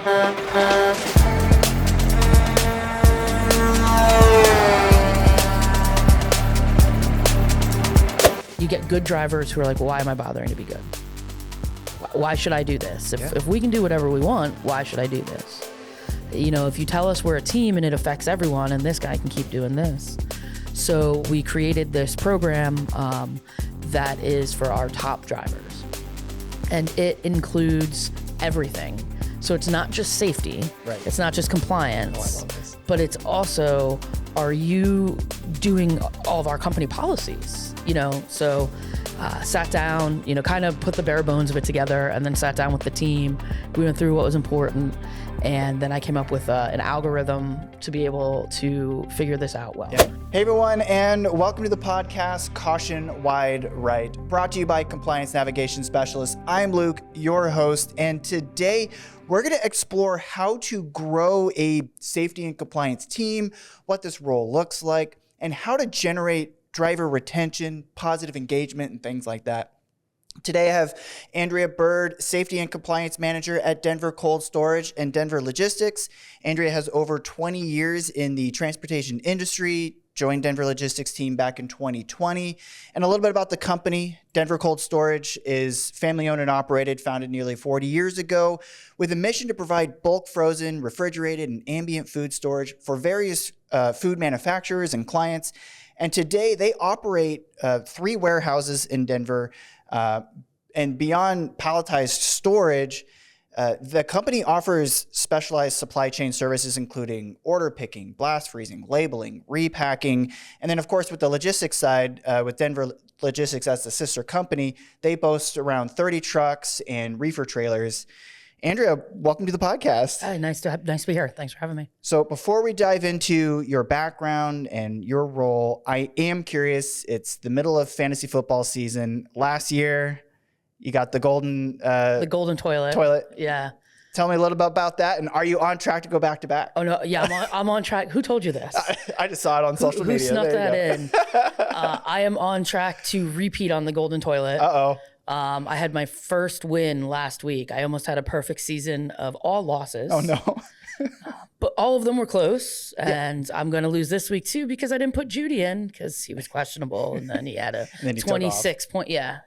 You get good drivers who are like, well, why am I bothering to be good? Why should I do this? If we can do whatever we want, why should I do this? You know, if you tell us we're a team and it affects everyone and this guy can keep doing this. So we created this program that is for our top drivers. And it includes everything. So it's not just safety. Right. It's not just compliance. But it's also, are you doing all of our company policies? You know, so sat down, you know, kind of put the bare bones of it together and then sat down with the team. We went through what was important. And then I came up with an algorithm to be able to figure this out well. Yeah. Hey everyone, and welcome to the podcast, Caution Wide Right, brought to you by Compliance Navigation Specialist. I'm Luke, your host, and today we're going to explore how to grow a safety and compliance team, what this role looks like, and how to generate driver retention, positive engagement, and things like that. Today I have Andrea Bird, Safety and Compliance Manager at Denver Cold Storage and Denver Logistics. Andrea has over 20 years in the transportation industry, joined Denver Logistics team back in 2020. And a little bit about the company. Denver Cold Storage is family-owned and operated, founded nearly 40 years ago, with a mission to provide bulk frozen, refrigerated, and ambient food storage for various food manufacturers and clients. And today they operate 3 warehouses in Denver. And beyond palletized storage, the company offers specialized supply chain services, including order picking, blast freezing, labeling, repacking. And then, of course, with the logistics side, with Denver Logistics as the sister company, they boast around 30 trucks and reefer trailers. Andrea, welcome to the podcast. Hi, nice to be here. Thanks for having me. So before we dive into your background and your role, I am curious. It's the middle of fantasy football season. Last year, you got the golden toilet. Yeah. Tell me a little bit about that. And are you on track to go back to back? Oh no, yeah, I'm on track. Who told you this? I just saw it on social media. Who snuck that in? I am on track to repeat on the golden toilet. I had my first win last week. I almost had a perfect season of all losses. Oh, no. But all of them were close. And I'm going to lose this week, too, because I didn't put Judy in because he was questionable. And then he had a 26 point. Yeah.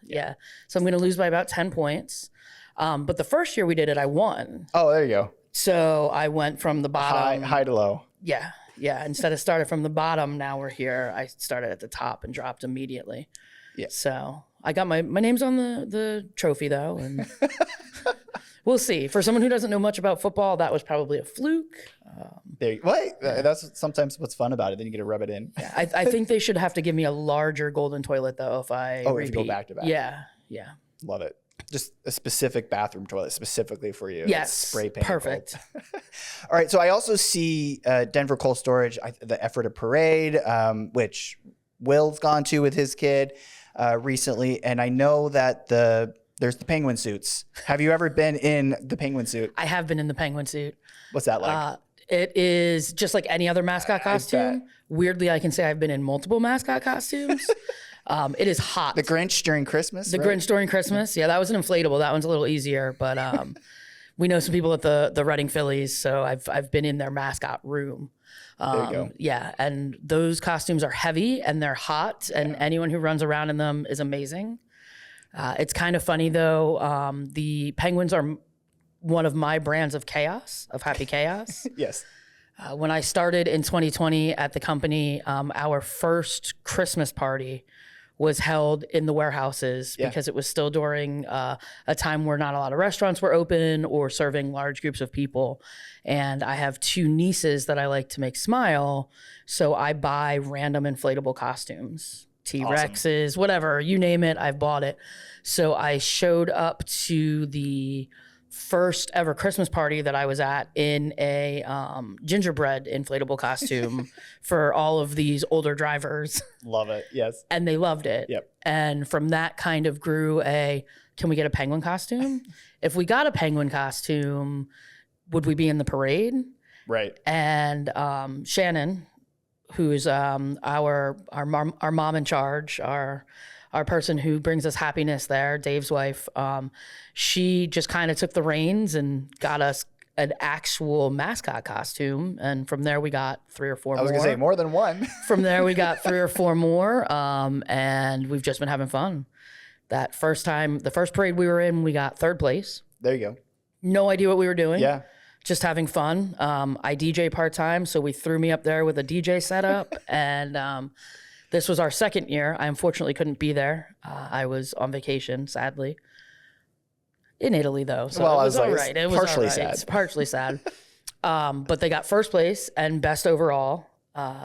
So I'm going to lose by about 10 points. But the first year we did it, I won. Oh, there you go. So I went from the bottom. High to low. Yeah. Instead of starting from the bottom, now we're here. I started at the top and dropped immediately. Yeah. So I got my name's on the trophy though, and we'll see. For someone who doesn't know much about football, that was probably a fluke. That's sometimes what's fun about it. Then you get to rub it in. Yeah, I think they should have to give me a larger golden toilet though if I repeat. If you go back to back. Yeah. Love it. Just a specific bathroom toilet specifically for you. Yes, it's spray paint. Perfect. All right, so I also see Denver Cold Storage, the Effort of Parade, which Will's gone to with his kid recently, and I know that there's the penguin suits. Have you ever been in the penguin suit? I have been in the penguin suit. What's that like? It is just like any other mascot costume. Weirdly, I can say I've been in multiple mascot costumes. It is hot. The Grinch during Christmas? Grinch during Christmas. Yeah, that was an inflatable. That one's a little easier, but we know some people at the Reading Phillies, so I've been in their mascot room. There you go. Yeah, and those costumes are heavy and they're hot, and anyone who runs around in them is amazing. It's kind of funny though. The penguins are one of my brands of chaos, of happy chaos. Yes. When I started in 2020 at the company, our first Christmas party was held in the warehouses because it was still during a time where not a lot of restaurants were open or serving large groups of people. And I have 2 nieces that I like to make smile. So I buy random inflatable costumes, T-Rexes, whatever, you name it, I've bought it. So I showed up to the first ever Christmas party that I was at in a gingerbread inflatable costume for all of these older drivers. Love it. Yes. And they loved it. Yep. And from that kind of grew can we get a penguin costume? If we got a penguin costume, would we be in the parade? Right. And Shannon, who's our mom in charge, our person who brings us happiness there, Dave's wife, she just kind of took the reins and got us an actual mascot costume. And from there, we got 3 or 4 more. I was going to say more than one. From there, we got 3 or 4 more. And we've just been having fun. That first time, the first parade we were in, we got 3rd place. There you go. No idea what we were doing. Yeah. Just having fun. I DJ part-time, so we threw me up there with a DJ setup. And this was our 2nd year. I unfortunately couldn't be there. I was on vacation, sadly. In Italy, though. So well, it was I was all like, right. It was partially all right. sad. It's partially sad. But they got 1st place and best overall.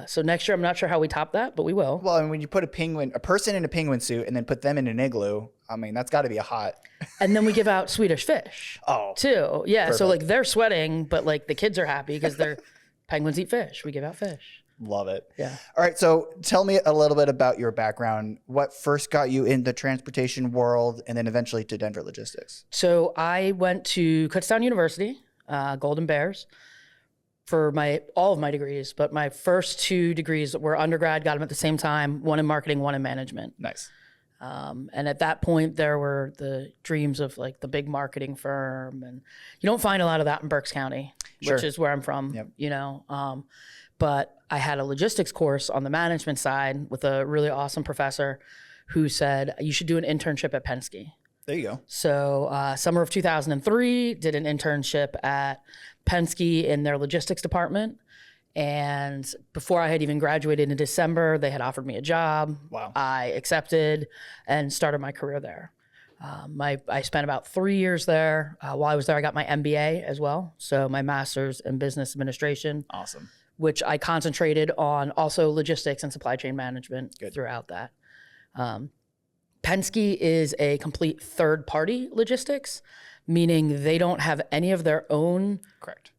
So next year, I'm not sure how we top that, but we will. Well, and when you put a person in a penguin suit and then put them in an igloo, I mean, that's got to be a hot. And then we give out Swedish fish. Oh. Too. Yeah. Perfect. So like they're sweating, but like the kids are happy because they're penguins eat fish. We give out fish. Love it. Yeah. All right. So tell me a little bit about your background. What first got you in the transportation world and then eventually to Denver Logistics? So I went to Kutztown University, Golden Bears, for all of my degrees. But my first 2 degrees were undergrad, got them at the same time, one in marketing, one in management. Nice. And at that point, there were the dreams of like the big marketing firm. And you don't find a lot of that in Berks County, which is where I'm from, you know. But I had a logistics course on the management side with a really awesome professor who said, you should do an internship at Penske. There you go. So summer of 2003, did an internship at Penske in their logistics department. And before I had even graduated in December, they had offered me a job. Wow. I accepted and started my career there. I spent about 3 years there. While I was there, I got my MBA as well. So my master's in business administration. Awesome. Which I concentrated on also logistics and supply chain management throughout that. Penske is a complete third-party logistics, meaning they don't have any of their own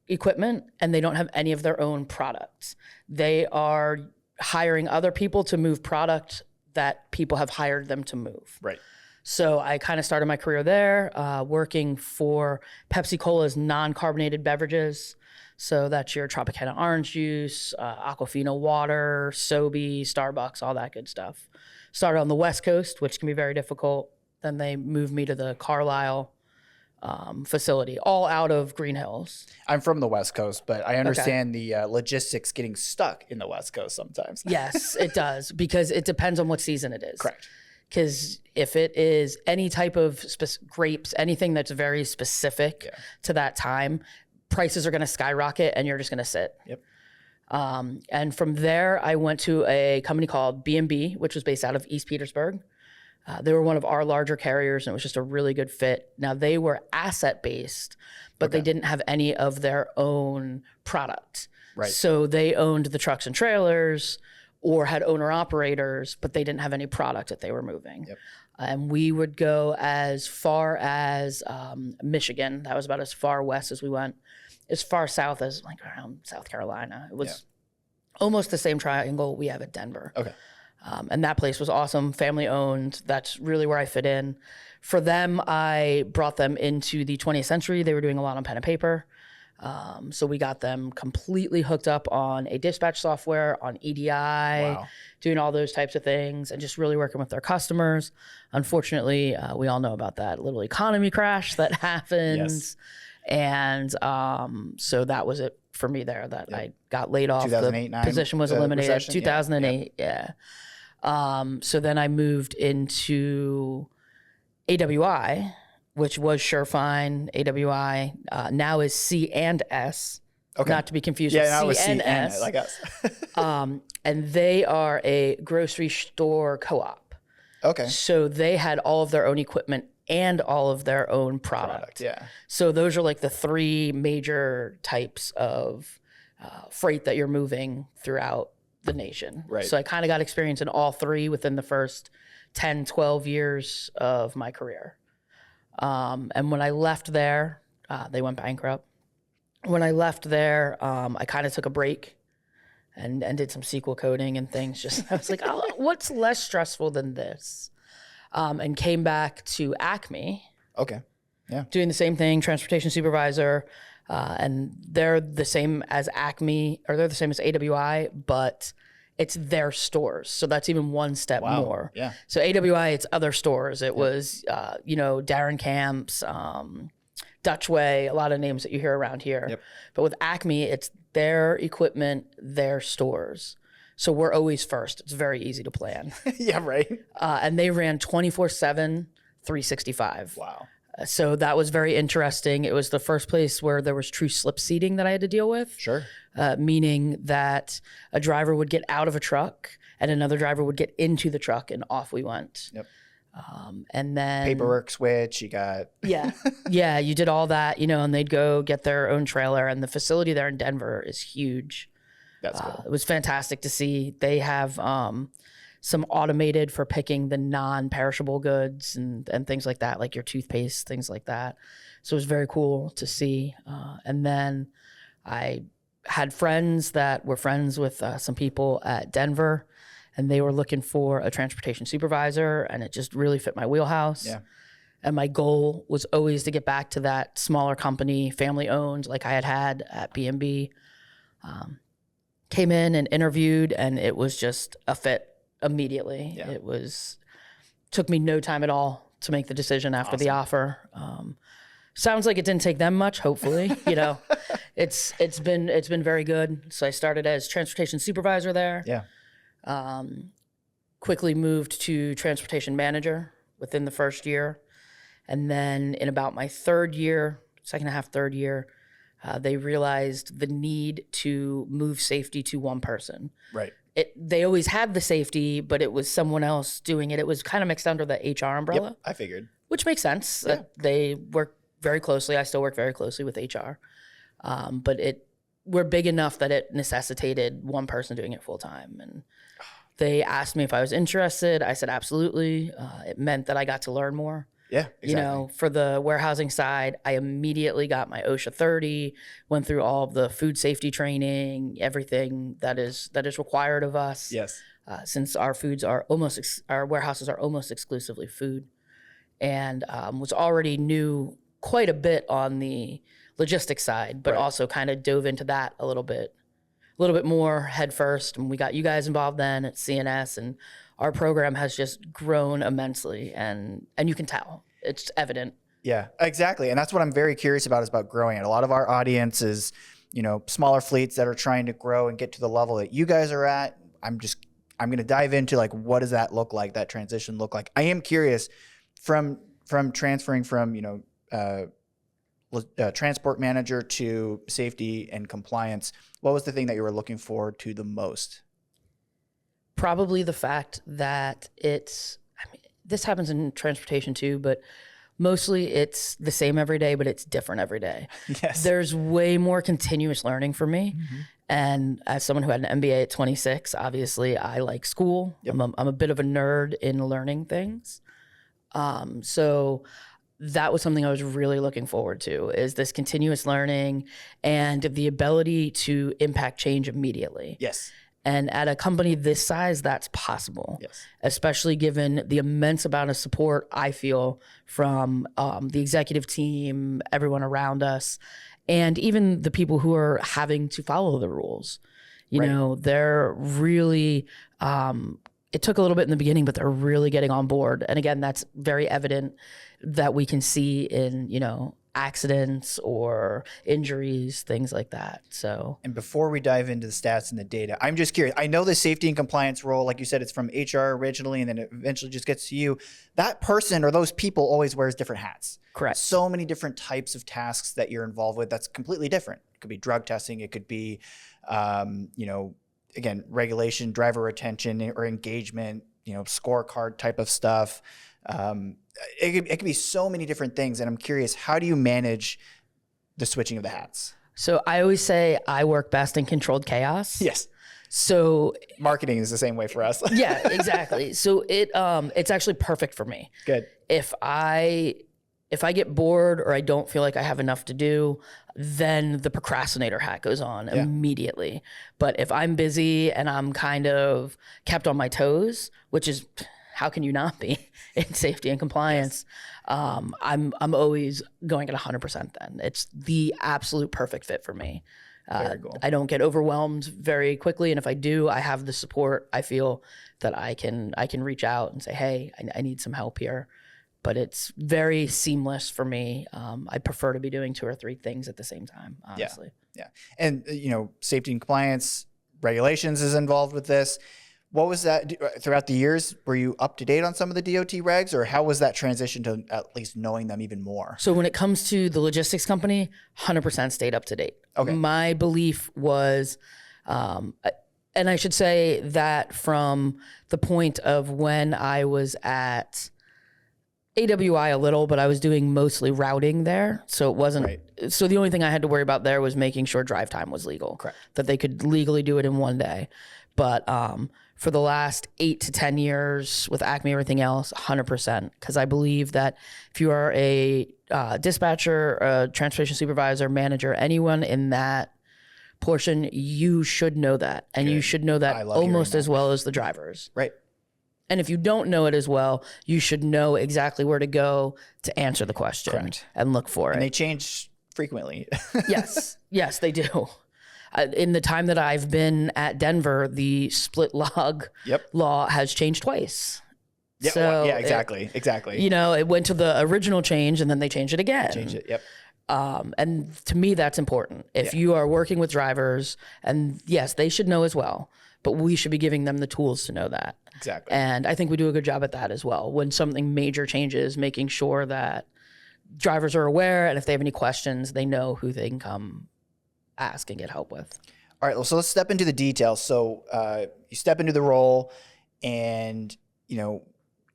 equipment and they don't have any of their own products. They are hiring other people to move product that people have hired them to move. Right. So I kind of started my career there, working for Pepsi Cola's non-carbonated beverages. So that's your Tropicana orange juice, Aquafina water, Sobe, Starbucks, all that good stuff. Started on the West Coast, which can be very difficult. Then they moved me to the Carlisle facility, all out of Green Hills. I'm from the West Coast, but I understand the logistics getting stuck in the West Coast sometimes. Yes, it does, because it depends on what season it is. Correct. Because if it is any type of grapes, anything that's very specific to that time, prices are going to skyrocket and you're just going to sit. Yep. And from there, I went to a company called B&B, which was based out of East Petersburg. They were one of our larger carriers, and it was just a really good fit. Now, they were asset-based, but they didn't have any of their own product. Right. So they owned the trucks and trailers or had owner-operators, but they didn't have any product that they were moving. Yep. And we would go as far as Michigan. That was about as far west as we went. As far south as like around South Carolina. It was almost the same triangle we have at Denver. Okay. And that place was awesome, family owned. That's really where I fit in. For them, I brought them into the 20th century. They were doing a lot on pen and paper. So we got them completely hooked up on a dispatch software, on EDI, doing all those types of things, and just really working with their customers. Unfortunately, we all know about that little economy crash that happens. And so that was it for me there, that I got laid off. The position was eliminated. Recession? 2008, so then I moved into AWI, which was Surefine. AWI now is C and S, not to be confused with C and S. Like us. And they are a grocery store co-op. Okay. So they had all of their own equipment and all of their own product. So those are like the 3 major types of freight that you're moving throughout the nation. Right. So I kind of got experience in all 3 within the first 10, 12 years of my career. And when I left there, they went bankrupt. When I left there, I kind of took a break and did some SQL coding and things. I was like, oh, what's less stressful than this? And came back to Acme. Okay. Yeah. Doing the same thing, transportation supervisor. And they're the same as Acme, or they're the same as AWI, but it's their stores. So that's even one step more. Yeah. So AWI, it's other stores. It was, Darren Camp's, Dutch Way, a lot of names that you hear around here. Yep. But with Acme, it's their equipment, their stores. So we're always first. It's very easy to plan. Yeah, right. And they ran 24/7, 365. Wow. So that was very interesting. It was the first place where there was true slip seating that I had to deal with. Sure. Meaning that a driver would get out of a truck and another driver would get into the truck and off we went. Yep. And then Paperwork switch, you got. yeah, you did all that, and they'd go get their own trailer. And the facility there in Denver is huge. That's cool. It was fantastic to see. They have some automated for picking the non-perishable goods and things like that, like your toothpaste, things like that. So it was very cool to see. And then I had friends that were friends with some people at Denver, and they were looking for a transportation supervisor, and it just really fit my wheelhouse. Yeah. And my goal was always to get back to that smaller company, family owned, like I had at B&B. Came in and interviewed, and it was just a fit immediately. Yeah. Took me no time at all to make the decision after the offer. Sounds like it didn't take them much, hopefully. It's been very good. So I started as transportation supervisor there. Yeah. Quickly moved to transportation manager within the first year. And then in about my third year, third year, they realized the need to move safety to one person. Right. They always had the safety, but it was someone else doing it. It was kind of mixed under the HR umbrella. Yep, I figured. Which makes sense. Yeah. They work very closely. I still work very closely with HR. But we're big enough that it necessitated one person doing it full time. And they asked me if I was interested. I said absolutely. It meant that I got to learn more. Yeah, exactly. For the warehousing side, I immediately got my OSHA 30, went through all of the food safety training, everything that is required of us. Yes. Since our warehouses are almost exclusively food, and was already knew quite a bit on the logistics side, but also kind of dove into that a little bit more head first. And we got you guys involved then at CNS, and our program has just grown immensely, and you can tell. It's evident. Yeah, exactly. And that's what I'm very curious about, is about growing it. A lot of our audience is, smaller fleets that are trying to grow and get to the level that you guys are at. I'm going to dive into what does that look like, that transition look like. I am curious from transferring from, transport manager to safety and compliance. What was the thing that you were looking forward to the most? Probably the fact that this happens in transportation too, but mostly it's the same every day, but it's different every day. Yes. There's way more continuous learning for me. Mm-hmm. And as someone who had an MBA at 26, obviously I like school. Yep. I'm a bit of a nerd in learning things. So that was something I was really looking forward to, is this continuous learning and the ability to impact change immediately. Yes. And at a company this size, that's possible. Yes. Especially given the immense amount of support I feel from the executive team, everyone around us, and even the people who are having to follow the rules. They're really, it took a little bit in the beginning, but they're really getting on board. And again, that's very evident that we can see in, accidents or injuries, things like that. So, and before we dive into the stats and the data, I'm just curious. I know the safety and compliance role, like you said, it's from HR originally, and then it eventually just gets to you. That person or those people always wears different hats. Correct. So many different types of tasks that you're involved with. That's completely different. It could be drug testing. It could be, again, regulation, driver retention or engagement, scorecard type of stuff. It could be so many different things. And I'm curious, how do you manage the switching of the hats? So I always say I work best in controlled chaos. Yes. So marketing is the same way for us. Yeah, exactly. So it's actually perfect for me. Good. If I get bored or I don't feel like I have enough to do, then the procrastinator hat goes on immediately. But if I'm busy and I'm kind of kept on my toes, which is, how can you not be in safety and compliance? Yes. I'm always going at 100% then. It's the absolute perfect fit for me. Very cool. I don't get overwhelmed very quickly. And if I do, I have the support. I feel that I can reach out and say, hey, I need some help here. but it's very seamless for me. I prefer to be doing 2 or 3 things at the same time, honestly. Yeah. And, safety and compliance regulations is involved with this. What was that throughout the years? Were you up to date on some of the DOT regs, or how was that transition to at least knowing them even more? So when it comes to the logistics company, 100% stayed up to date. Okay. My belief was, and I should say that from the point of when I was at AWI a little, but I was doing mostly routing there. So it wasn't, Right. So the only thing I had to worry about there was making sure drive time was legal. Correct. That they could legally do it in one day. But for the last 8 to 10 years with Acme, everything else, 100%. Because I believe that if you are a dispatcher, a transportation supervisor, manager, anyone in that portion, you should know that. And you should know that almost as well as the drivers. Right. And if you don't know it as well, you should know exactly where to go to answer the question. Correct. And look for it. And they change frequently. Yes, they do. In the time that I've been at Denver, the split log law has changed twice. Yeah, so exactly. It went to the original change and then they changed it again. Change it, yep. And to me, that's important. If you are working with drivers, and yes, they should know as well, but we should be giving them the tools to know that. Exactly. And I think we do a good job at that as well. When something major changes, making sure that drivers are aware, and if they have any questions, they know who they can come ask and get help with. All right, so let's step into the details. So you step into the role, and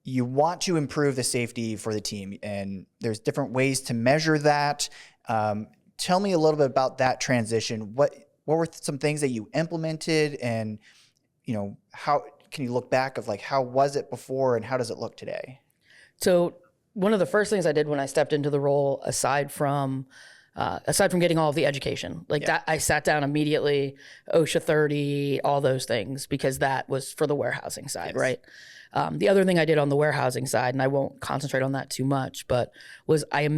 you want to improve the safety for the team, and there's different ways to measure that. Tell me a little bit about that transition. What were some things that you implemented, and how can you look back of how was it before and how does it look today? So one of the first things I did when I stepped into the role, aside from getting all of the education, that, I sat down immediately, OSHA 30, all those things, because that was for the warehousing side, right? The other thing I did on the warehousing side, and I won't concentrate on that too much, but was I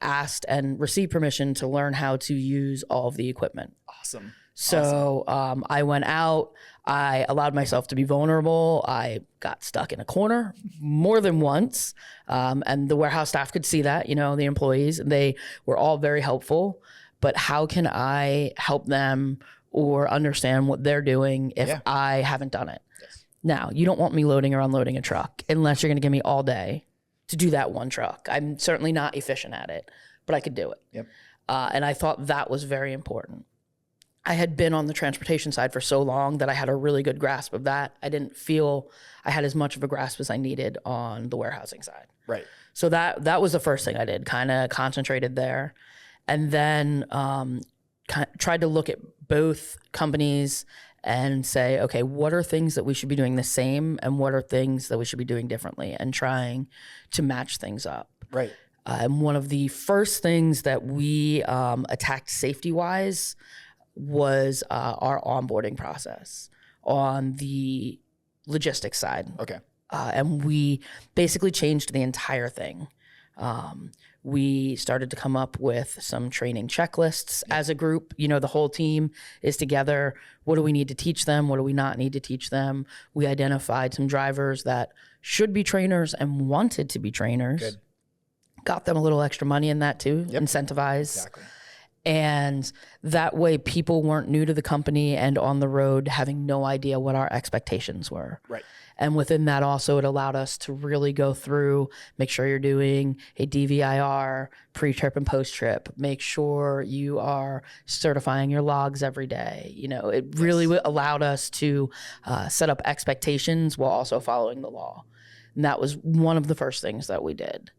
asked and received permission to learn how to use all of the equipment. Awesome. So I went out, I allowed myself to be vulnerable. I got stuck in a corner more than once. And the warehouse staff could see that, the employees, and they were all very helpful. But how can I help them or understand what they're doing if I haven't done it? Yes. Now, you don't want me loading or unloading a truck unless you're going to give me all day to do that one truck. I'm certainly not efficient at it, but I could do it. Yep. And I thought that was very important. I had been on the transportation side for so long that I had a really good grasp of that. I didn't feel I had as much of a grasp as I needed on the warehousing side. Right. So that was the first thing I did, kind of concentrated there. And then tried to look at both companies and say, okay, what are things that we should be doing the same and what are things that we should be doing differently, and trying to match things up. Right. And one of the first things that we attacked safety-wise was our onboarding process on the logistics side. Okay. And we basically changed the entire thing. We started to come up with some training checklists as a group. The whole team is together. What do we need to teach them? What do we not need to teach them? We identified some drivers that should be trainers and wanted to be trainers. Good. Got them a little extra money in that too, incentivize. Exactly. And that way people weren't new to the company and on the road having no idea what our expectations were. Right. And within that also, it allowed us to really go through, make sure you're doing a DVIR, pre-trip and post-trip, make sure you are certifying your logs every day. It really allowed us to set up expectations while also following the law. And that was one of the first things that we did.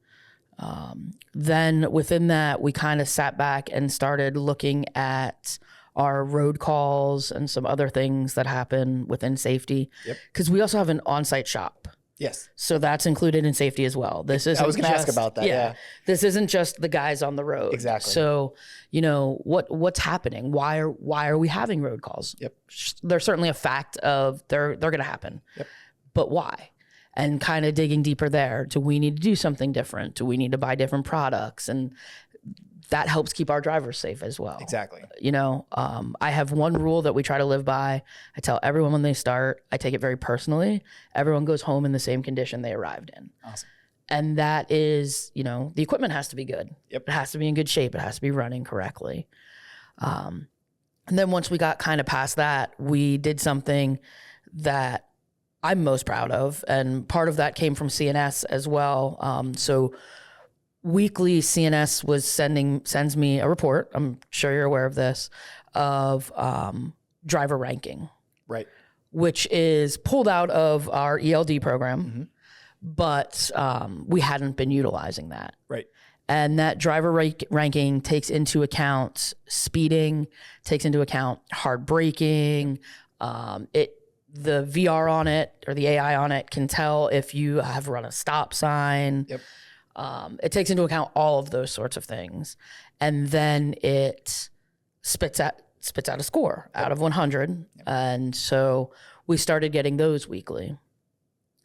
Then within that, we kind of sat back and started looking at our road calls and some other things that happen within safety. Because we also have an on-site shop. Yes. So that's included in safety as well. I was going to ask about that. Yeah. This isn't just the guys on the road. Exactly. So, what's happening? Why are we having road calls? Yep. There's certainly a fact of they're going to happen. Yep. But why? And kind of digging deeper there. Do we need to do something different? Do we need to buy different products? And that helps keep our drivers safe as well. Exactly. I have one rule that we try to live by. I tell everyone when they start, I take it very personally. Everyone goes home in the same condition they arrived in. Awesome. And that is, the equipment has to be good. Yep. It has to be in good shape. It has to be running correctly. And then once we got kind of past that, we did something that I'm most proud of. And part of that came from CNS as well. So weekly CNS sends me a report. I'm sure you're aware of this, of driver ranking. Right. Which is pulled out of our ELD program, but we hadn't been utilizing that. Right. And that driver ranking takes into account speeding, takes into account hard braking. The VR on it or the AI on it can tell if you have run a stop sign. Yep. It takes into account all of those sorts of things. And then it spits out a score out of 100. Yep. And so we started getting those weekly,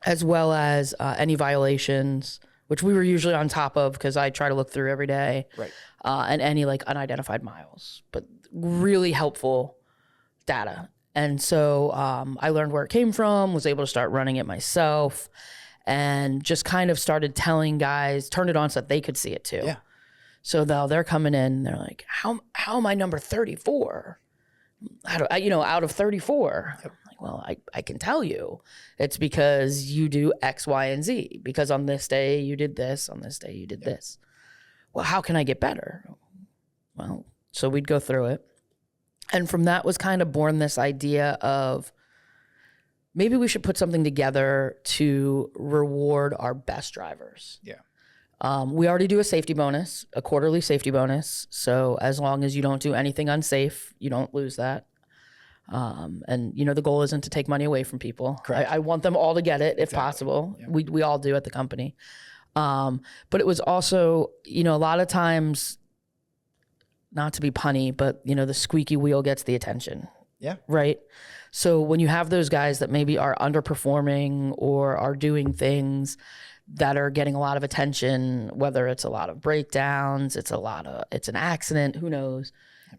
as well as any violations, which we were usually on top of because I try to look through every day. Right. And any like unidentified miles, but really helpful data. And so I learned where it came from, was able to start running it myself, and just kind of started telling guys, turn it on so that they could see it too. Yeah. So they're coming in, they're like, how am I number 34? Out of 34. Yep. I'm like, well, I can tell you. It's because you do X, Y, and Z. Because on this day you did this, on this day you did this. Well, how can I get better? Well, so we'd go through it. And from that was kind of born this idea of maybe we should put something together to reward our best drivers. Yeah. We already do a safety bonus, a quarterly safety bonus. So as long as you don't do anything unsafe, you don't lose that. And the goal isn't to take money away from people. Correct. I want them all to get it if possible. Yeah. We all do at the company. But it was also, a lot of times, not to be punny, but the squeaky wheel gets the attention. Yeah. Right. So when you have those guys that maybe are underperforming or are doing things that are getting a lot of attention, whether it's a lot of breakdowns, it's an accident, who knows?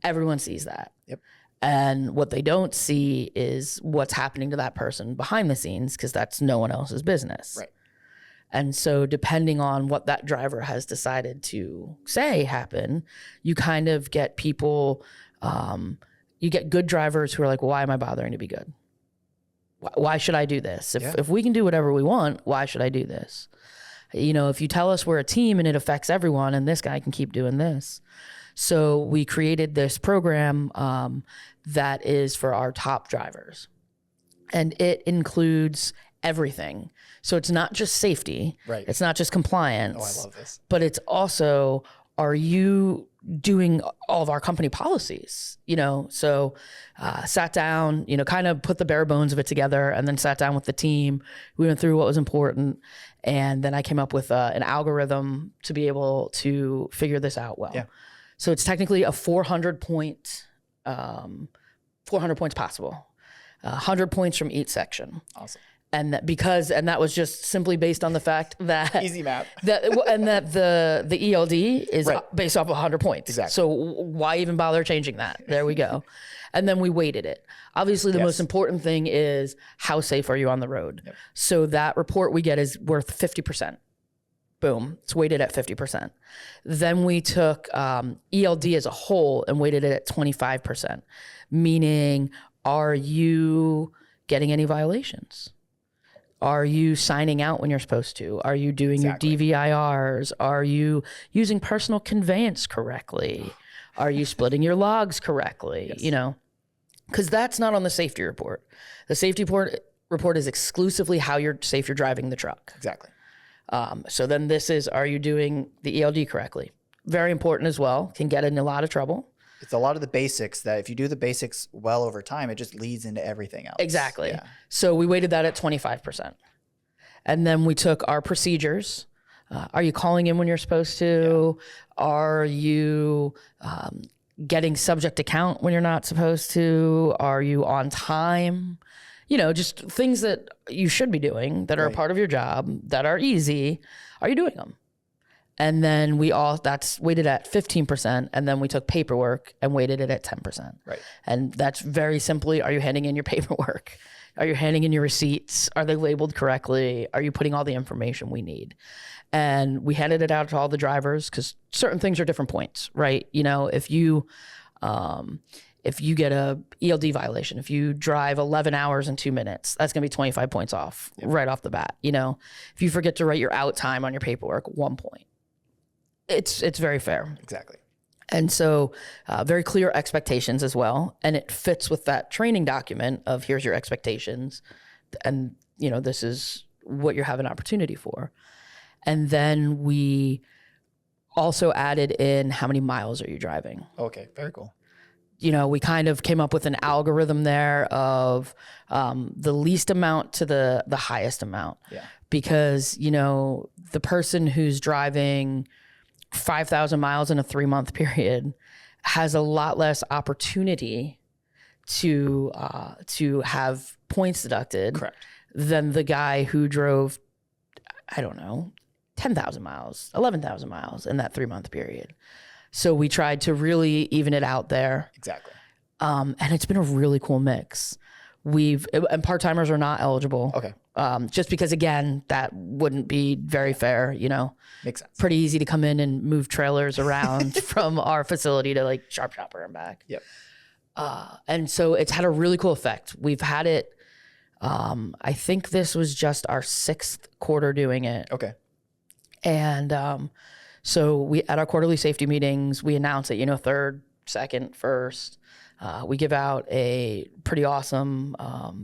Everyone sees that. Yep. And what they don't see is what's happening to that person behind the scenes, because that's no one else's business. Right. And so depending on what that driver has decided to say happen, you kind of get people, you get good drivers who are like, well, why am I bothering to be good? Why should I do this? If we can do whatever we want, why should I do this? If you tell us we're a team and it affects everyone and this guy can keep doing this. So we created this program that is for our top drivers. And it includes everything. So it's not just safety. Right. It's not just compliance. Oh, I love this. But it's also, are you doing all of our company policies? So sat down, kind of put the bare bones of it together, and then sat down with the team. We went through what was important. And then I came up with an algorithm to be able to figure this out well. Yeah. So it's technically a 400 points possible, 100 points from each section. Awesome. And that was just simply based on the fact that easy math. that the ELD is based off of 100 points. Exactly. So why even bother changing that? There we go. And then we weighted it. Obviously, the most important thing is how safe are you on the road? Yep. So that report we get is worth 50%. Boom. It's weighted at 50%. Then we took ELD as a whole and weighted it at 25%, meaning, are you getting any violations? Are you signing out when you're supposed to? Are you doing your DVIRs? Are you using personal conveyance correctly? Are you splitting your logs correctly? Yes. Because that's not on the safety report. The safety report is exclusively how safe you're driving the truck. Exactly. So then this is, are you doing the ELD correctly? Very important as well. Can get in a lot of trouble. It's a lot of the basics that if you do the basics well over time, it just leads into everything else. Exactly. Yeah. So we weighted that at 25%. And then we took our procedures. Are you calling in when you're supposed to? Yeah. Are you getting subject to count when you're not supposed to? Are you on time? Just things that you should be doing that are a part of your job, that are easy. Are you doing them? And then that's weighted at 15%. And then we took paperwork and weighted it at 10%. Right. And that's very simply, are you handing in your paperwork? Are you handing in your receipts? Are they labeled correctly? Are you putting all the information we need? And we handed it out to all the drivers because certain things are different points, right? You know, if you get a ELD violation, if you drive 11 hours and 2 minutes, that's going to be 25 points off right off the bat. You know, if you forget to write your out time on your paperwork, 1 point. It's very fair. Exactly. And so very clear expectations as well. And it fits with that training document of here's your expectations. And, you know, this is what you have an opportunity for. And then we also added in how many miles are you driving? Okay, very cool. You know, we kind of came up with an algorithm there of the least amount to the highest amount. Yeah. Because, you know, the person who's driving 5,000 miles in a 3-month period has a lot less opportunity to have points deducted. Correct. Than the guy who drove, I don't know, 10,000 miles, 11,000 miles in that 3-month period. So we tried to really even it out there. Exactly. And it's been a really cool mix. And part-timers are not eligible. Okay. Just because, again, that wouldn't be very fair, you know. Makes sense. Pretty easy to come in and move trailers around from our facility to like Sharp Shopper and back. Yep. And so it's had a really cool effect. We've had it, I think this was just our 6th quarter doing it. Okay. And so we at our quarterly safety meetings, we announce it, you know, 3rd, 2nd, 1st. We give out a pretty awesome,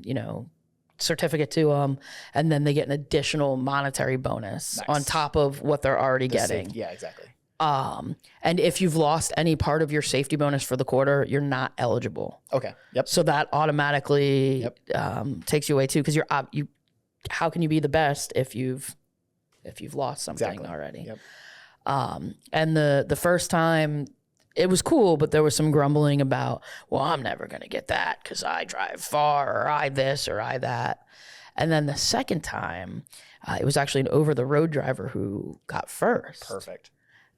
you know, certificate to them, and then they get an additional monetary bonus on top of what they're already getting. Yeah, exactly. And if you've lost any part of your safety bonus for the quarter, you're not eligible. Okay. Yep. So that automatically takes you away too, because how can you be the best if you've lost something already? Yep. And the first time, it was cool, but there was some grumbling about, well, I'm never going to get that because I drive far, or I this, or I that. And then the second time, it was actually an over-the-road driver who got first. Perfect.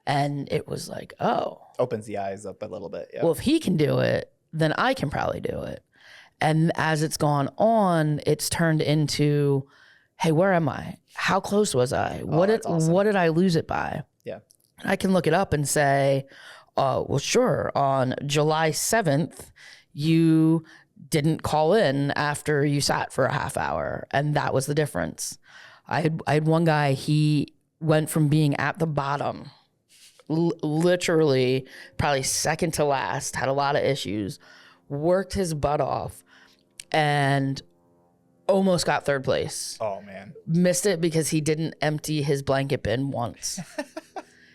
And it was like, oh. Opens the eyes up a little bit. Yep. Well, if he can do it, then I can probably do it. And as it's gone on, it's turned into, hey, where am I? How close was I? What did I lose it by? Yeah. And I can look it up and say, well, sure. On July 7th, you didn't call in after you sat for a half hour. And that was the difference. I had one guy, he went from being at the bottom, literally probably second to last, had a lot of issues, worked his butt off, and almost got 3rd place. Oh, man. Missed it because he didn't empty his blanket bin once.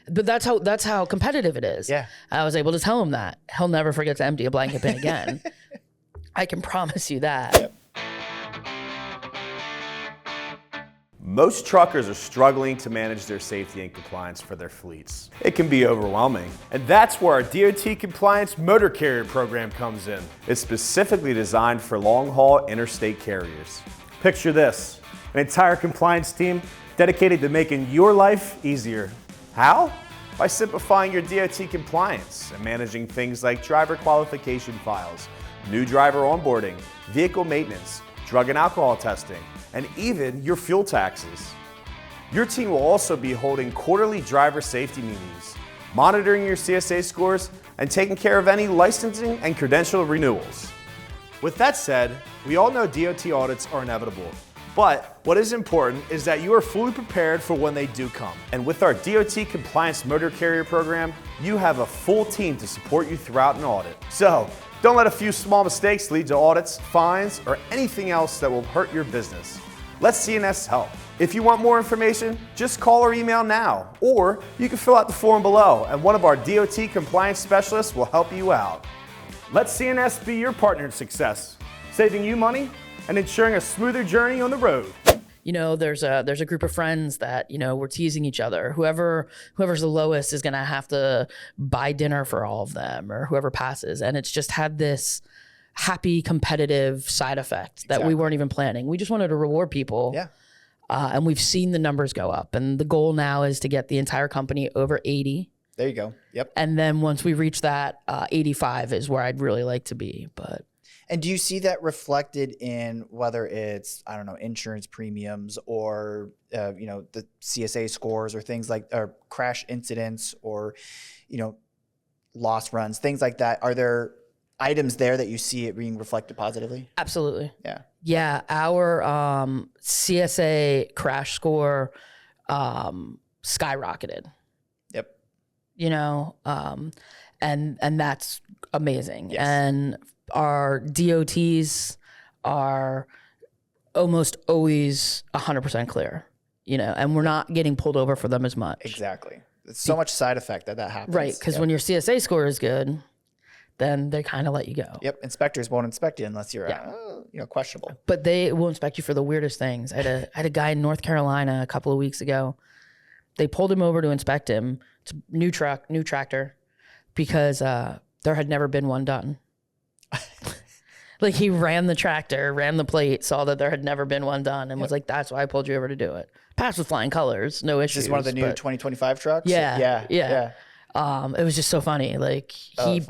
But that's how competitive it is. Yeah. I was able to tell him that. He'll never forget to empty a blanket bin again. I can promise you that. Yep. Most truckers are struggling to manage their safety and compliance for their fleets. It can be overwhelming. And that's where our DOT Compliance Motor Carrier Program comes in. It's specifically designed for long-haul interstate carriers. Picture this, an entire compliance team dedicated to making your life easier. How? By simplifying your DOT compliance and managing things like driver qualification files, new driver onboarding, vehicle maintenance, drug and alcohol testing, and even your fuel taxes. Your team will also be holding quarterly driver safety meetings, monitoring your CSA scores, and taking care of any licensing and credential renewals. With that said, we all know DOT audits are inevitable. But what is important is that you are fully prepared for when they do come. And with our DOT Compliance Motor Carrier Program, you have a full team to support you throughout an audit. So, don't let a few small mistakes lead to audits, fines, or anything else that will hurt your business. Let CNS help. If you want more information, just call or email now, or you can fill out the form below and one of our DOT compliance specialists will help you out. Let CNS be your partner in success, saving you money and ensuring a smoother journey on the road. You know, there's a group of friends that, you know, we're teasing each other. Whoever's the lowest is going to have to buy dinner for all of them, or whoever passes. And it's just had this happy competitive side effect that we weren't even planning. We just wanted to reward people. Yeah. And we've seen the numbers go up. And the goal now is to get the entire company over 80. There you go. Yep. And then once we reach that, 85 is where I'd really like to be. And do you see that reflected in whether it's, I don't know, insurance premiums or, the CSA scores or things like, or crash incidents or, lost runs, things like that? Are there items there that you see it being reflected positively? Absolutely. Yeah. Yeah. Our CSA crash score skyrocketed. Yep. And that's amazing. Yes. And our DOTs are almost always 100% clear, and we're not getting pulled over for them as much. Exactly. It's so much side effect that happens. Right. Because when your CSA score is good, then they kind of let you go. Yep. Inspectors won't inspect you unless you're, questionable. But they will inspect you for the weirdest things. I had a guy in North Carolina a couple of weeks ago. They pulled him over to inspect him. It's a new truck, new tractor, because there had never been one done. Like he ran the tractor, ran the plate, saw that there had never been one done, and was like, "That's why I pulled you over to do it." Passed with flying colors, no issues. This is one of the new 2025 trucks? Yeah. Yeah. It was just so funny. Like he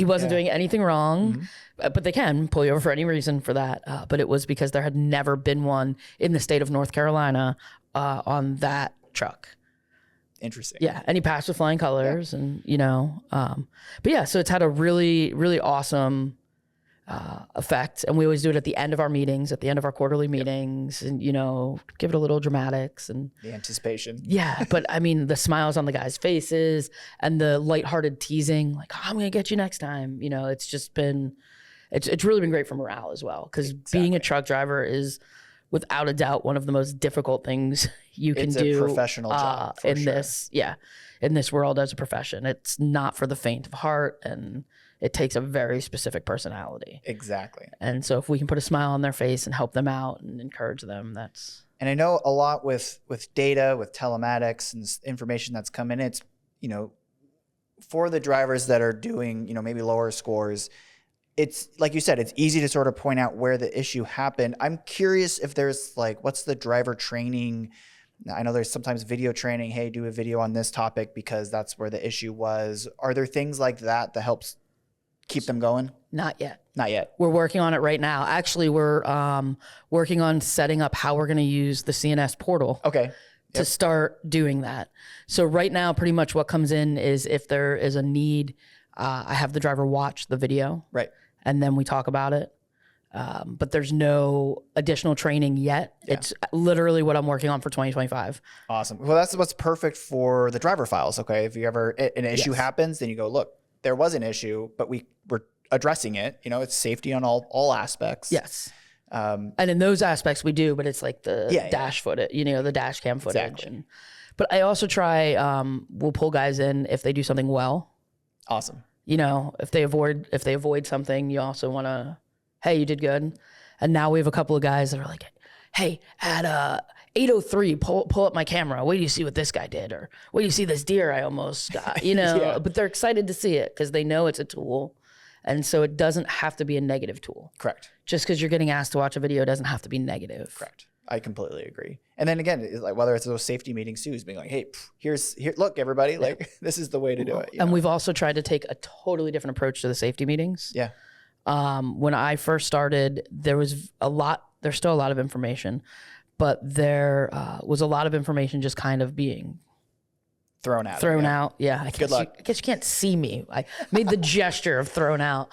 wasn't doing anything wrong, but they can pull you over for any reason for that. But it was because there had never been one in the state of North Carolina on that truck. Interesting. Yeah, and he passed with flying colors, and but yeah, so it's had a really, really awesome effect, and we always do it at the end of our meetings, at the end of our quarterly meetings, and give it a little dramatics and the anticipation. Yeah, but I mean the smiles on the guys' faces and the lighthearted teasing, like, "Oh, I'm gonna get you next time." It's just been, it's really been great for morale as well, because being a truck driver is without a doubt one of the most difficult things you can do. It's a professional job in this world as a profession. It's not for the faint of heart, and it takes a very specific personality. Exactly. And so if we can put a smile on their face and help them out and encourage them, that's... And I know a lot with data, with telematics and information that's come in, it's, for the drivers that are doing, maybe lower scores, it's like you said, it's easy to sort of point out where the issue happened. I'm curious if there's what's the driver training? I know there's sometimes video training. Hey, do a video on this topic because that's where the issue was. Are there things like that helps keep them going? Not yet. Not yet. We're working on it right now. Actually, we're working on setting up how we're going to use the CNS portal. Okay. To start doing that. So right now, pretty much what comes in is if there is a need, I have the driver watch the video. Right. And then we talk about it. But there's no additional training yet. Yeah. It's literally what I'm working on for 2025. Awesome. Well, that's what's perfect for the driver files. Okay. If you ever, an issue happens, then you go, look, there was an issue, but we were addressing it. It's safety on all aspects. Yes. And in those aspects we do, but it's like the dash footage, the dash cam footage. Exactly. But I also try, we'll pull guys in if they do something well. Awesome. If they avoid something, you also want to, hey, you did good. And now we have a couple of guys that are like, hey, at 8:03, pull up my camera. Wait do you see what this guy did? Or wait do you see this deer I almost got? But they're excited to see it because they know it's a tool. And so it doesn't have to be a negative tool. Correct. Just because you're getting asked to watch a video doesn't have to be negative. Correct. I completely agree. And then again, whether it's those safety meetings too, is being like, hey, here, look, everybody, this is the way to do it. And we've also tried to take a totally different approach to the safety meetings. Yeah. When I first started, there's still a lot of information, but there was a lot of information just kind of being thrown out. Yeah. Good luck. I guess you can't see me. I made the gesture of thrown out.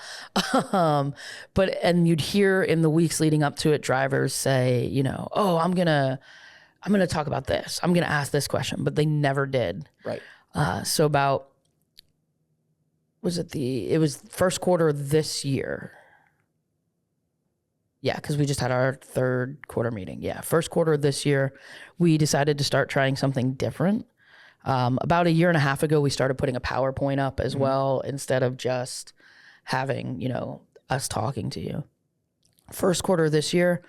And you'd hear in the weeks leading up to it, drivers say, oh, I'm going to talk about this. I'm going to ask this question, but they never did. Right. So about, it was first quarter this year. Yeah, because we just had our third quarter meeting. Yeah, first quarter of this year, we decided to start trying something different. About a year and a half ago, we started putting a PowerPoint up as well, instead of just having, us talking to you. First quarter of this year,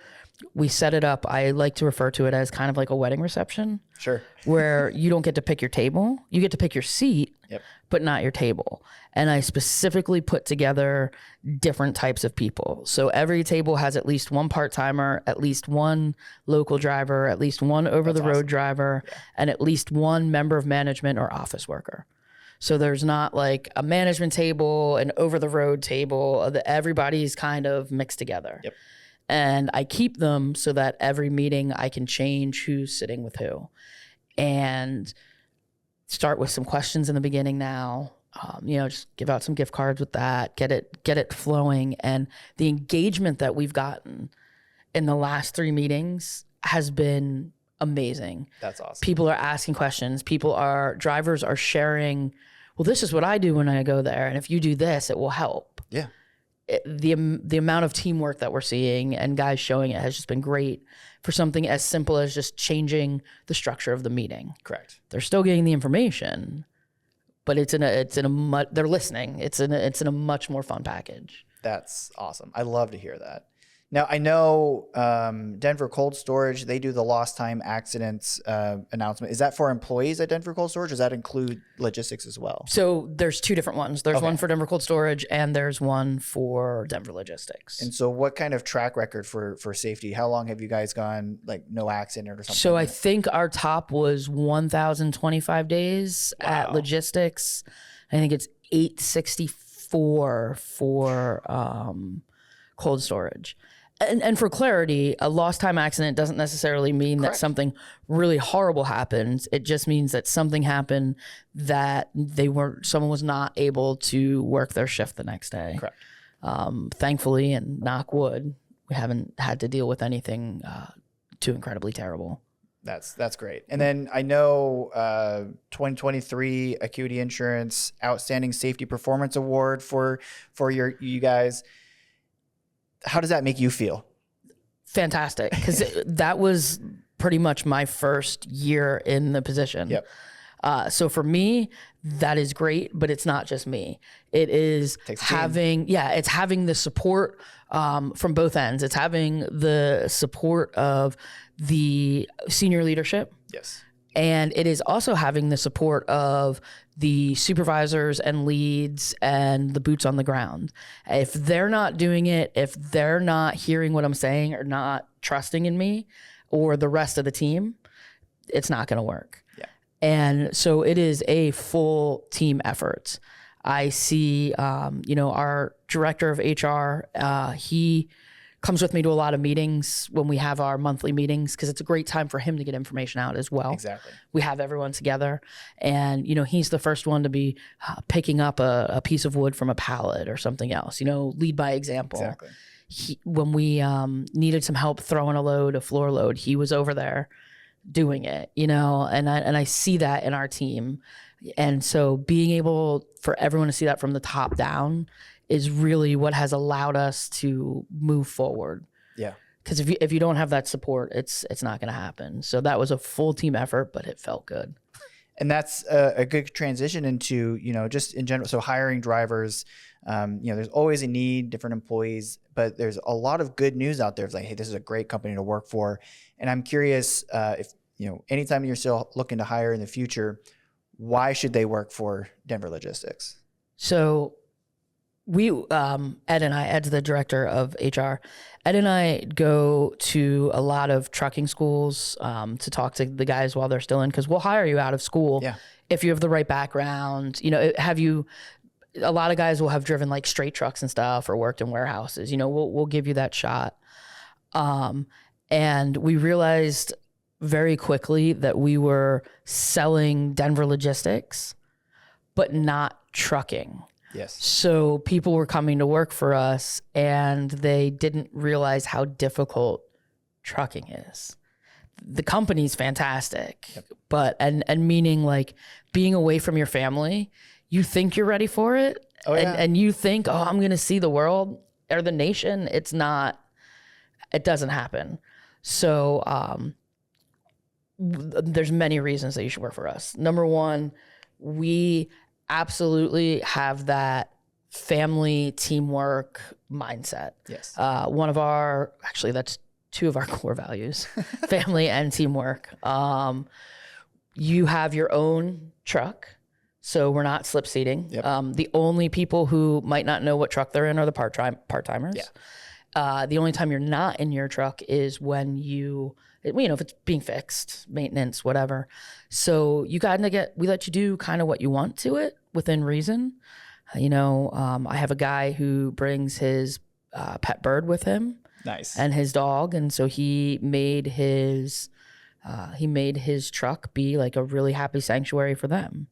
We set it up. I like to refer to it as kind of like a wedding reception. Sure. Where you don't get to pick your table. You get to pick your seat, but not your table. And I specifically put together different types of people. So every table has at least one part-timer, at least one local driver, at least one over-the-road driver, and at least one member of management or office worker. So there's not like a management table, an over-the-road table. Everybody's kind of mixed together. Yep. And I keep them so that every meeting I can change who's sitting with who. And start with some questions in the beginning now. Just give out some gift cards with that, get it flowing. And the engagement that we've gotten in the last 3 meetings has been amazing. That's awesome. People are asking questions. Drivers are sharing, well, this is what I do when I go there. And if you do this, it will help. Yeah. The amount of teamwork that we're seeing and guys showing it has just been great for something as simple as just changing the structure of the meeting. Correct. They're still getting the information, but they're listening. It's in a much more fun package. That's awesome. I love to hear that. Now, I know Denver Cold Storage, they do the lost time accidents announcement. Is that for employees at Denver Cold Storage, or does that include logistics as well? So there's 2 different ones. There's one for Denver Cold Storage, and there's one for Denver Logistics. And so what kind of track record for safety? How long have you guys gone, like, no accident or something? So I think our top was 1,025 days at Logistics. I think it's 864 for Cold Storage. And for clarity, a lost time accident doesn't necessarily mean that something really horrible happens. It just means that something happened that someone was not able to work their shift the next day. Correct. Thankfully, and knock wood, we haven't had to deal with anything too incredibly terrible. That's great. And then I know 2023 Acuity Insurance Outstanding Safety Performance Award for you guys. How does that make you feel? Fantastic, because that was pretty much my first year in the position. Yep. So for me, that is great, but it's not just me. It is having the support from both ends. It's having the support of the senior leadership. Yes. And it is also having the support of the supervisors and leads and the boots on the ground. If they're not doing it, if they're not hearing what I'm saying or not trusting in me or the rest of the team, it's not going to work. Yeah. And so it is a full team effort. I see, our director of HR, he comes with me to a lot of meetings when we have our monthly meetings, because it's a great time for him to get information out as well. Exactly. We have everyone together, and he's the first one to be picking up a piece of wood from a pallet or something else. Lead by example. Exactly. When we needed some help throwing a floor load, he was over there doing it. And I see that in our team, and so being able for everyone to see that from the top down is really what has allowed us to move forward. Yeah. Because if you don't have that support, it's not going to happen. So that was a full team effort, but it felt good. And that's a good transition into, just in general. So hiring drivers, there's always a need, different employees, but there's a lot of good news out there. It's like, hey, this is a great company to work for. And I'm curious if, anytime you're still looking to hire in the future, why should they work for Denver Logistics? So we, Ed's the director of HR. Ed and I go to a lot of trucking schools to talk to the guys while they're still in, because we'll hire you out of school if you have the right background. A lot of guys will have driven like straight trucks and stuff or worked in warehouses. We'll give you that shot. And we realized very quickly that we were selling Denver Logistics, but not trucking. Yes. So people were coming to work for us and they didn't realize how difficult trucking is. The company's fantastic, but and meaning like being away from your family, you think you're ready for it. Oh, yeah. And you think, I'm going to see the world or the nation. It doesn't happen. So there's many reasons that you should work for us. Number one, we absolutely have that family teamwork mindset. Yes. That's two of our core values, family and teamwork. You have your own truck, so we're not slip seating. Yep. The only people who might not know what truck they're in are the part-timers. Yeah. The only time you're not in your truck is when if it's being fixed, maintenance, whatever. So we let you do kind of what you want to it within reason. I have a guy who brings his pet bird with him. Nice. And his dog. And so he made his truck be like a really happy sanctuary for them.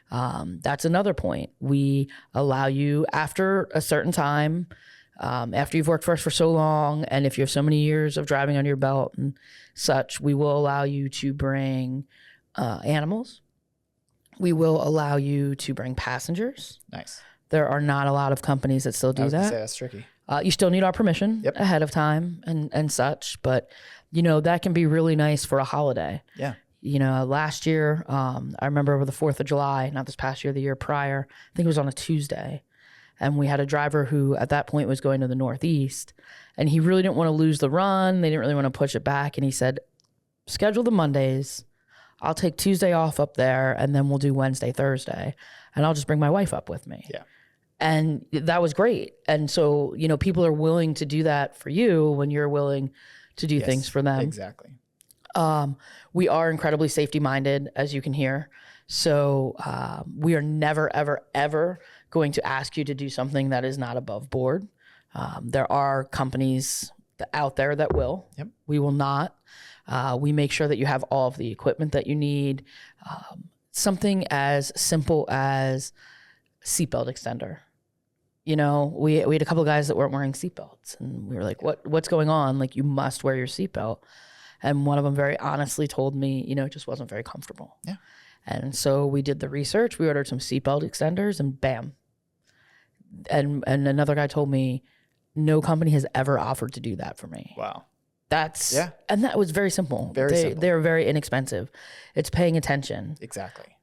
That's another point. We allow you after a certain time, after you've worked for us for so long, and if you have so many years of driving under your belt and such, we will allow you to bring animals. We will allow you to bring passengers. Nice. There are not a lot of companies that still do I was gonna that. say that's tricky. You still need our permission Yep. ahead of time and such, but that can be really nice for a holiday. Yeah. Last year, I remember over the 4th of July, not this past year, the year prior, I think it was on a Tuesday. And we had a driver who at that point was going to the Northeast, and he really didn't want to lose the run. They didn't really want to push it back. And he said, schedule the Mondays. I'll take Tuesday off up there, and then we'll do Wednesday, Thursday. And I'll just bring my wife up with me. Yeah. And that was great. And so, people are willing to do that for you when you're willing to do things for them. Exactly. We are incredibly safety minded, as you can hear. So we are never, ever, ever going to ask you to do something that is not above board. There are companies out there that will. Yep. We will not. We make sure that you have all of the equipment that you need. Something as simple as seatbelt extender. We had a couple of guys that weren't wearing seatbelts, and we were like, what's going on? Like, you must wear your seatbelt. And one of them very honestly told me, it just wasn't very comfortable. Yeah. And so we did the research. We ordered some seatbelt extenders, and bam. And another guy told me, no company has ever offered to do that for me. Wow. And that was very simple. Very simple. They were very inexpensive. It's paying attention. Exactly.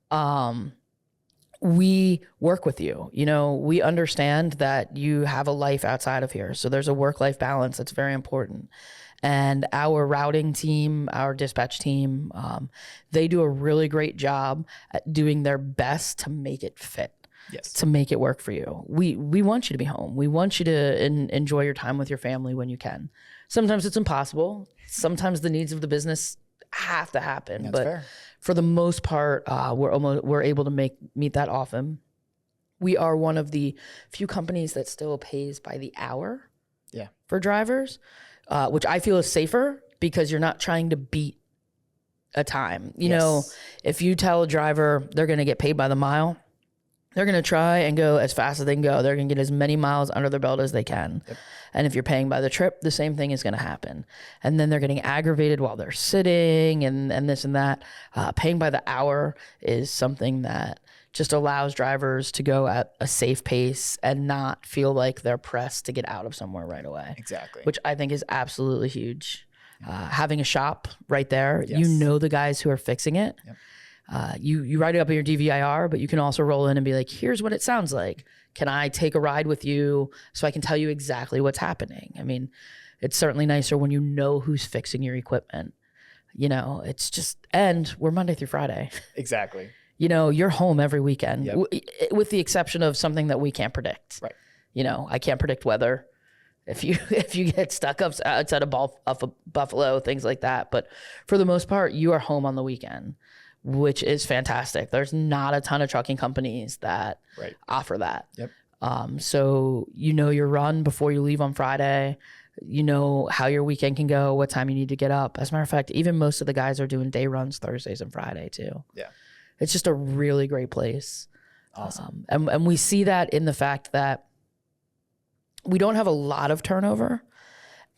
We work with you. We understand that you have a life outside of here. So there's a work-life balance that's very important. And our routing team, our dispatch team, they do a really great job at doing their best to make it fit. Yes. To make it work for you. We want you to be home. We want you to enjoy your time with your family when you can. Sometimes it's impossible. Sometimes the needs of the business have to happen. That's but fair. For the most part, we're able to meet that often. We are one of the few companies that still pays by the hour. Yeah. For drivers, which I feel is safer because you're not trying to beat a time. If you tell a driver they're going to get paid by the mile, they're going to try and go as fast as they can go. They're going to get as many miles under their belt as they can. Yep. And if you're paying by the trip, the same thing is going to happen. And then they're getting aggravated while they're sitting and this and that. Paying by the hour is something that just allows drivers to go at a safe pace and not feel like they're pressed to get out of somewhere right away. Exactly. Which I think is absolutely huge. Having a shop right there, Yes. the guys who are fixing it. Yep. You write it up in your DVIR, but you can also roll in and be like, here's what it sounds like. Can I take a ride with you so I can tell you exactly what's happening? I mean, it's certainly nicer when you know who's fixing your equipment. It's just, and we're Monday through Friday. Exactly. You're home every weekend, Yep. with the exception of something that we can't predict. Right. I can't predict weather. If you get stuck outside of Buffalo, things like that. But for the most part, you are home on the weekend, which is fantastic. There's not a ton of trucking companies that offer that. Yep. So your run before you leave on Friday. How your weekend can go, what time you need to get up. As a matter of fact, even most of the guys are doing day runs Thursdays and Friday too. Yeah. It's just a really great place. Awesome. And we see that in the fact that we don't have a lot of turnover.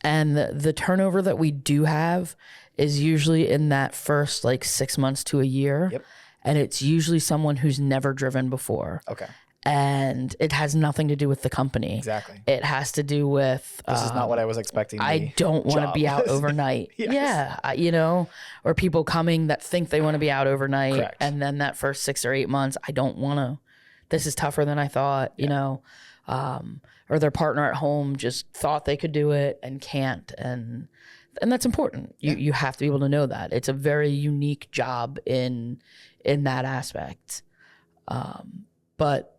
And the turnover that we do have is usually in that first 6 months to a year. Yep. And it's usually someone who's never driven before. Okay. And it has nothing to do with the company. Exactly. It has to do with... This is not what I was expecting. I don't want to be out overnight. Yes. Yeah. Or people coming that think they want to be out overnight. Correct. And then that first 6 or 8 months, I don't want to. This is tougher than I thought, or their partner at home just thought they could do it and can't. And And that's important. You have to be able to know that. It's a very unique job in that aspect. But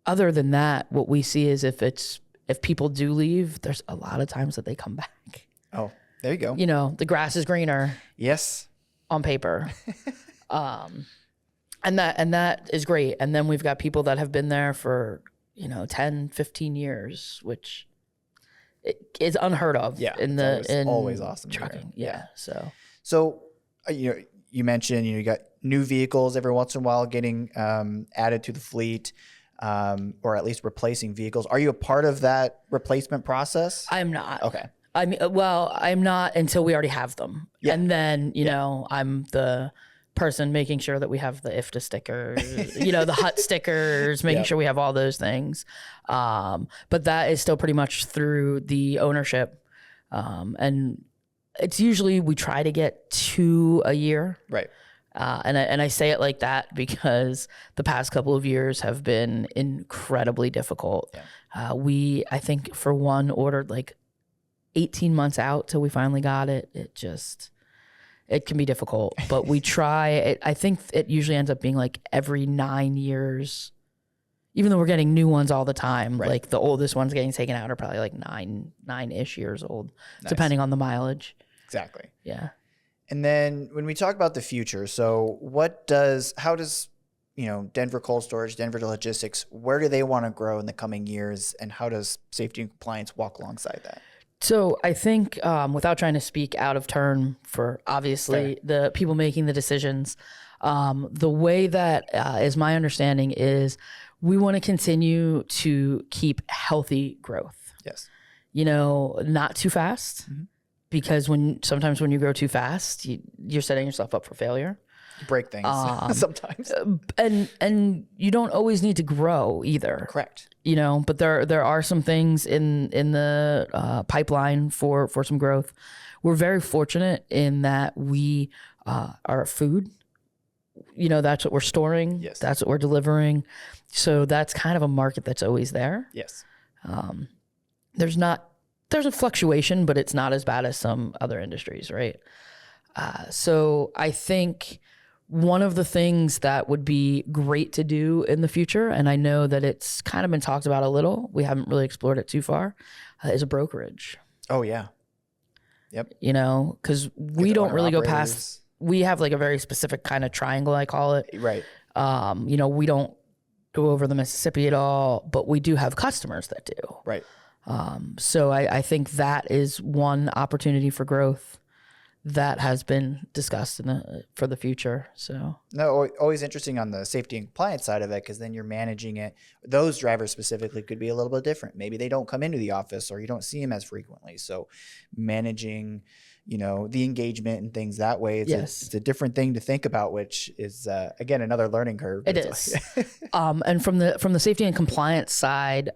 other than that, what we see is if people do leave, there's a lot of times that they come back. Oh, there you go. You know, the grass is greener. Yes. On paper. And that is great. And then we've got people that have been there for, 10, 15 years, which is unheard of in always awesome. Trucking. Yeah. So, you mentioned, you got new vehicles every once in a while getting added to the fleet, or at least replacing vehicles. Are you a part of that replacement process? I'm not. Okay. I mean, well, I'm not until we already have them. Yeah. And then, I'm the person making sure that we have the IFTA stickers, the hut stickers, making sure we have all those things. But that is still pretty much through the ownership. And it's usually we try to get 2 a year. Right. And I say it like that because the past couple of years have been incredibly difficult. Yeah. I think for one ordered like 18 months out till we finally got it. It can be difficult, but we try it. I think it usually ends up being like every 9 years, even though we're getting new ones all the time. Right. Like the oldest ones getting taken out are probably like nine-ish years old, depending on the mileage. Exactly. Yeah. And then when we talk about the future, so how does Denver Cold Storage, Denver Logistics, where do they want to grow in the coming years, and how does safety and compliance walk alongside that? So I think without trying to speak out of turn for obviously the people making the decisions, the way that is my understanding is we want to continue to keep healthy growth. Yes. Not too fast, because sometimes when you grow too fast, you're setting yourself up for failure. You break things sometimes. And you don't always need to grow either. Correct. But there are some things in the pipeline for some growth. We're very fortunate in that we are food. That's what we're storing. Yes. That's what we're delivering. So that's kind of a market that's always there. Yes. There's a fluctuation, but it's not as bad as some other industries, right? So I think one of the things that would be great to do in the future, and I know that it's kind of been talked about a little, we haven't really explored it too far, is a brokerage. Oh, yeah. Yep. Because we don't really go past, we have like a very specific kind of triangle, I call it. Right. We don't go over the Mississippi at all, but we do have customers that do. Right. So I think that is one opportunity for growth that has been discussed for the future. So no, always interesting on the safety and compliance side of it, because then you're managing it. Those drivers specifically could be a little bit different. Maybe they don't come into the office, or you don't see them as frequently. So managing, the engagement and things that way, it's a different thing to think about, which is again another learning curve. It is. And from the safety and compliance side,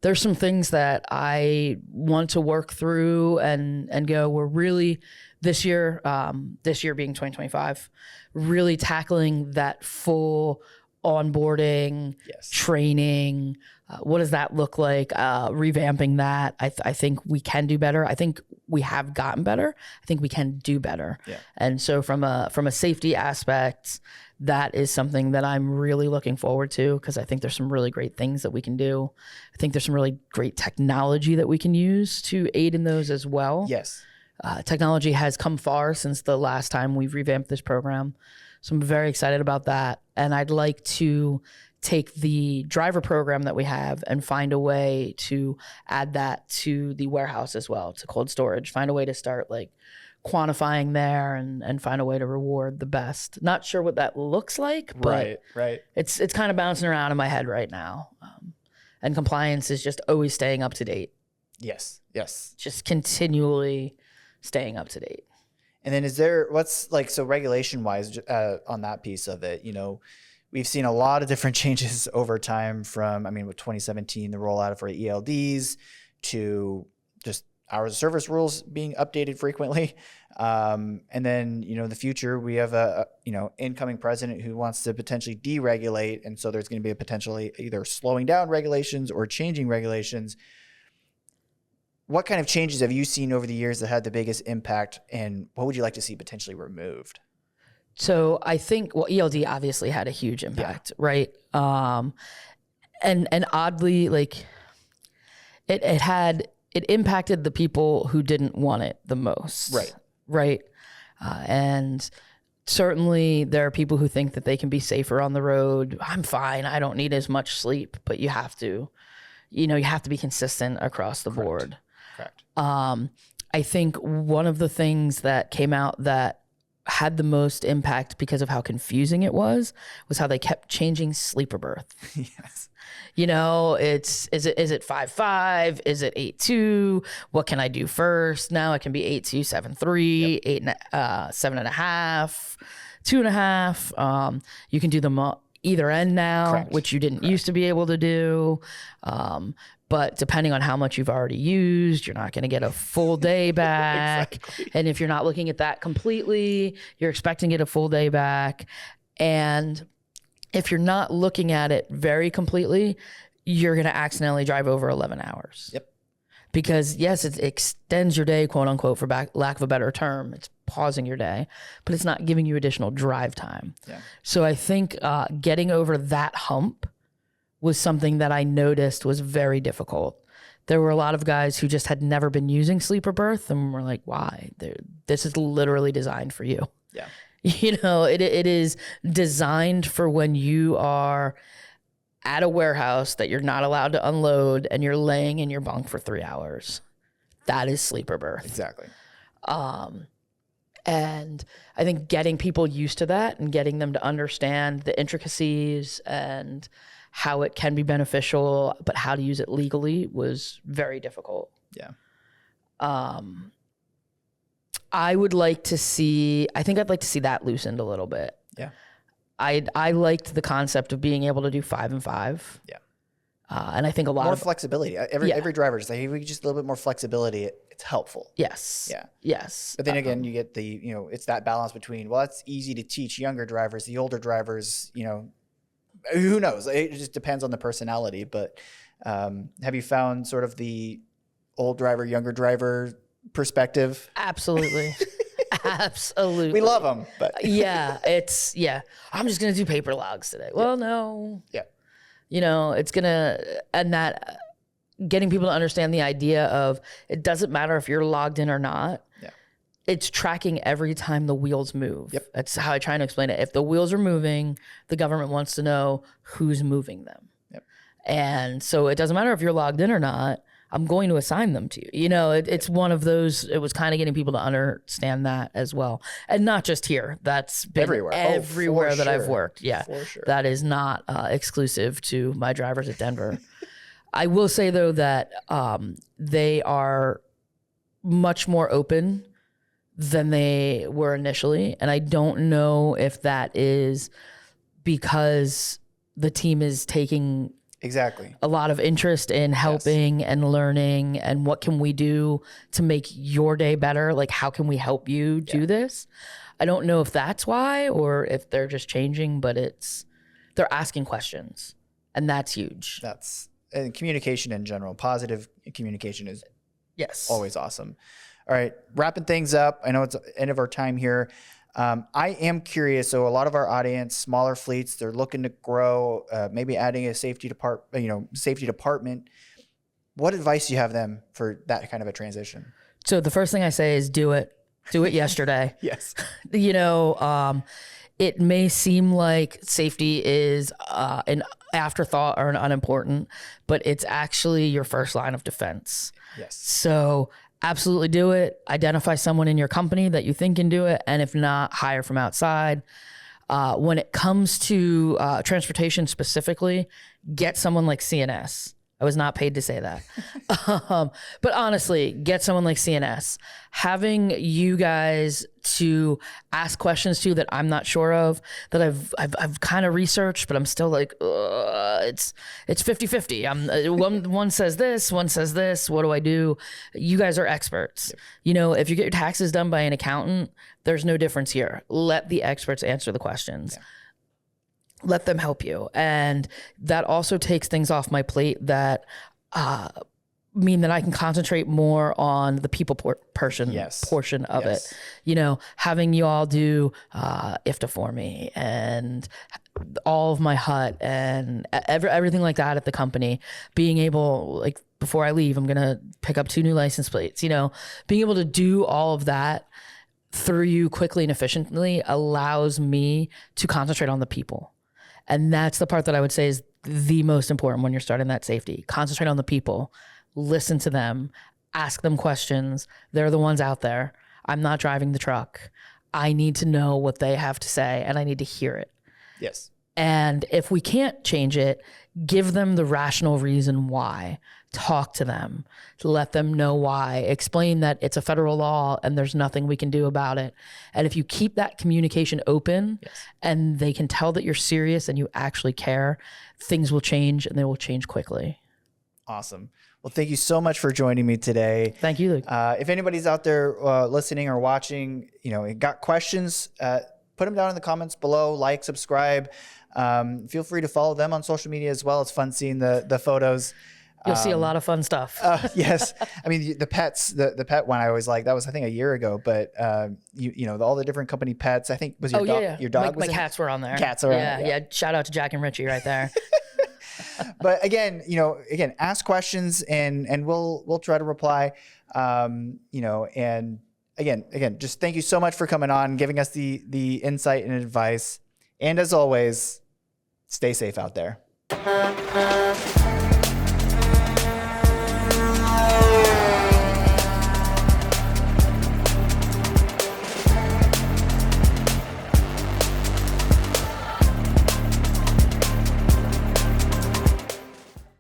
there's some things that I want to work through and go. We're really this year being 2025, really tackling that full onboarding, training. What does that look like? Revamping that. I think we can do better. I think we have gotten better. I think we can do better. Yeah. And so from a safety aspect, that is something that I'm really looking forward to, because I think there's some really great things that we can do. I think there's some really great technology that we can use to aid in those as well. Yes. Technology has come far since the last time we've revamped this program. So I'm very excited about that. And I'd like to take the driver program that we have and find a way to add that to the warehouse as well, to cold storage, find a way to start like quantifying there and find a way to reward the best. Not sure what that looks like, but right. It's kind of bouncing around in my head right now. And compliance is just always staying up to date. Yes. Just continually staying up to date. And then so regulation wise on that piece of it, we've seen a lot of different changes over time from, with 2017, the rollout for ELDs to just hours of service rules being updated frequently. And then, the future, we have a incoming president who wants to potentially deregulate. And so there's going to be a potentially either slowing down regulations or changing regulations. what kind of changes have you seen over the years that had the biggest impact, and what would you like to see potentially removed? So I think ELD obviously had a huge impact, right? And oddly, like it impacted the people who didn't want it the most, right? And certainly there are people who think that they can be safer on the road. I'm fine. I don't need as much sleep, but you have to be consistent across the board. Correct. I think one of the things that came out that had the most impact because of how confusing it was how they kept changing sleeper berth. Yes. Is it 5.5? Is it 8.2? What can I do first? Now it can be 8.2, 7.3, 7.5, 2.5. You can do them either end now, which you didn't used to be able to do. But depending on how much you've already used, you're not going to get a full day back. Exactly. And if you're not looking at that completely, you're expecting to get a full day back. And if you're not looking at it very completely, you're going to accidentally drive over 11 hours. Yep. Because yes, it extends your day, quote unquote, for lack of a better term. It's pausing your day, but it's not giving you additional drive time. Yeah. So I think getting over that hump was something that I noticed was very difficult. There were a lot of guys who just had never been using sleeper berth and were like, why? This is literally designed for you. Yeah. It is designed for when you are at a warehouse that you're not allowed to unload and you're laying in your bunk for 3 hours. That is sleeper berth. Exactly. And I think getting people used to that and getting them to understand the intricacies and how it can be beneficial, but how to use it legally was very difficult. Yeah. I'd like to see that loosened a little bit. Yeah. I liked the concept of being able to do 5 and 5. Yeah. And I think a lot more flexibility. Every driver is like, if we get just a little bit more flexibility, it's helpful. Yes. Yeah. Yes. But then again, you get it's that balance between, well, it's easy to teach younger drivers, the older drivers, who knows? It just depends on the personality. But have you found sort of the old driver, younger driver perspective? Absolutely. Absolutely. We love them. But I'm just going to do paper logs today. Well, no. Yeah. It's going to, and that getting people to understand the idea of it doesn't matter if you're logged in or not. Yeah. It's tracking every time the wheels move. Yep. That's how I try to explain it. If the wheels are moving, the government wants to know who's moving them. Yep. And so it doesn't matter if you're logged in or not. I'm going to assign them to you. It's one of those, it was kind of getting people to understand that as well. And not just here. That's been everywhere that I've worked. Yeah. For sure. That is not exclusive to my drivers at Denver. I will say, though, that they are much more open than they were initially. And I don't know if that is because the team is taking a lot of interest in helping and learning and what can we do to make your day better? Like, how can we help you do this? I don't know if that's why or if they're just changing, but they're asking questions, and that's huge. And communication in general, positive communication is always awesome. All right, wrapping things up. I know it's the end of our time here. I am curious. So a lot of our audience, smaller fleets, they're looking to grow, maybe adding a safety department. What advice do you have them for that kind of a transition? So the first thing I say is do it yesterday. Yes. It may seem like safety is an afterthought or an unimportant, but it's actually your first line of defense. Yes. So absolutely do it. Identify someone in your company that you think can do it. And if not, hire from outside. When it comes to transportation specifically, get someone like CNS. I was not paid to say that. But honestly, get someone like CNS. Having you guys to ask questions to that I'm not sure of, that I've kind of researched, but I'm still like, it's 50-50. One says this, one says this. What do I do? You guys are experts. Yep. If you get your taxes done by an accountant, there's no difference here. Let the experts answer the questions. Yeah. Let them help you. And that also takes things off my plate that mean that I can concentrate more on the people portion of it. You know, having you all do IFTA for me and all of my hut and everything like that at the company, being able, like, before I leave, I'm going to pick up 2 new license plates, you know, being able to do all of that through you quickly and efficiently allows me to concentrate on the people. And that's the part that I would say is the most important when you're starting that safety. Concentrate on the people, listen to them, ask them questions. They're the ones out there. I'm not driving the truck. I need to know what they have to say and I need to hear it. Yes. And if we can't change it, give them the rational reason why. Talk to them, let them know why, explain that it's a federal law and there's nothing we can do about it. And if you keep that communication open and they can tell that you're serious and you actually care, things will change and they will change quickly. Awesome. Well, thank you so much for joining me today. Thank you, Luke. If anybody's out there listening or watching, you know, got questions, put them down in the comments below, like, subscribe. Feel free to follow them on social media as well. It's fun seeing the photos. You'll see a lot of fun stuff. Yes. I mean, the pets, the pet one I always like, that was, I think, a year ago, but you know, all the different company pets, I think was your dog. Your dog my cats were on there. Cats are on there. Yeah. Shout out to Jack and Richie right there. But again, you know, ask questions and we'll try to reply, you know, and again, just thank you so much for coming on, giving us the insight and advice. And as always, stay safe out there.